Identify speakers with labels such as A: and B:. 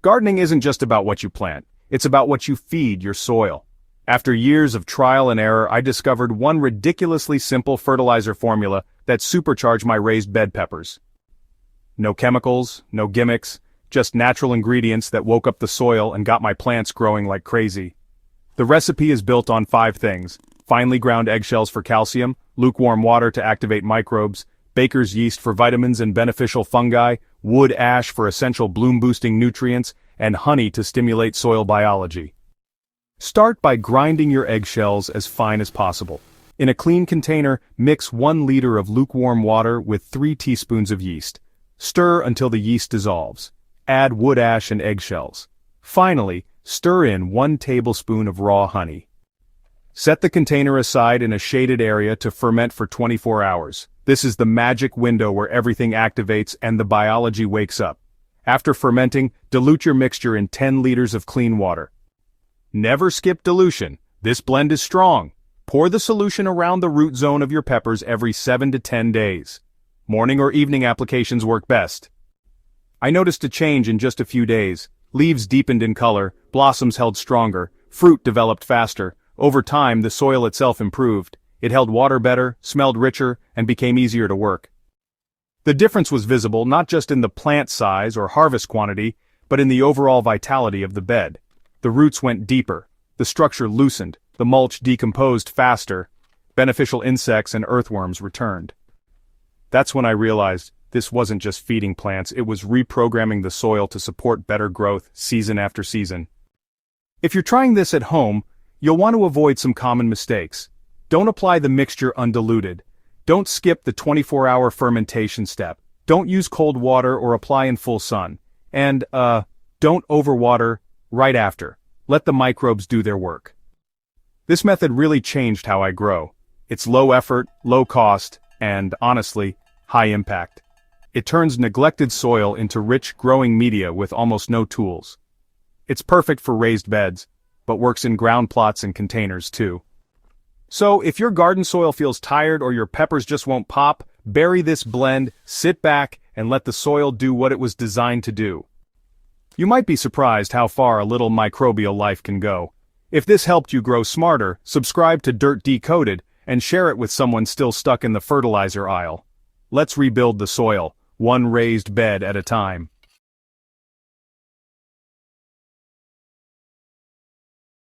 A: Gardening isn't just about what you plant, it's about what you feed your soil. After years of trial and error, I discovered one ridiculously simple fertilizer formula that supercharged my raised bed peppers. No chemicals, no gimmicks, just natural ingredients that woke up the soil and got my plants growing like crazy. The recipe is built on 5 things: finely ground eggshells for calcium, lukewarm water to activate microbes, baker's yeast for vitamins and beneficial fungi, wood ash for essential bloom-boosting nutrients, and honey to stimulate soil biology. Start by grinding your eggshells as fine as possible. In a clean container, mix 1 liter of lukewarm water with 3 teaspoons of yeast. Stir until the yeast dissolves. Add wood ash and eggshells. Finally, stir in 1 tablespoon of raw honey. Set the container aside in a shaded area to ferment for 24 hours. This is the magic window where everything activates and the biology wakes up. After fermenting, dilute your mixture in 10 liters of clean water. Never skip dilution. This blend is strong. Pour the solution around the root zone of your peppers every 7 to 10 days. Morning or evening applications work best. I noticed a change in just a few days. Leaves deepened in color, blossoms held stronger, fruit developed faster. Over time, the soil itself improved. It held water better, smelled richer, and became easier to work. The difference was visible not just in the plant size or harvest quantity, but in the overall vitality of the bed. The roots went deeper, the structure loosened, the mulch decomposed faster, beneficial insects and earthworms returned. That's when I realized this wasn't just feeding plants, it was reprogramming the soil to support better growth season after season. If you're trying this at home, you'll want to avoid some common mistakes. Don't apply the mixture undiluted. Don't skip the 24-hour fermentation step. Don't use cold water or apply in full sun. And, don't overwater right after. Let the microbes do their work. This method really changed how I grow. It's low effort, low cost, and, honestly, high impact. It turns neglected soil into rich, growing media with almost no tools. It's perfect for raised beds, but works in ground plots and containers too. So, if your garden soil feels tired or your peppers just won't pop, bury this blend, sit back, and let the soil do what it was designed to do. You might be surprised how far a little microbial life can go. If this helped you grow smarter, subscribe to Dirt Decoded and share it with someone still stuck in the fertilizer aisle. Let's rebuild the soil, one raised bed at a time.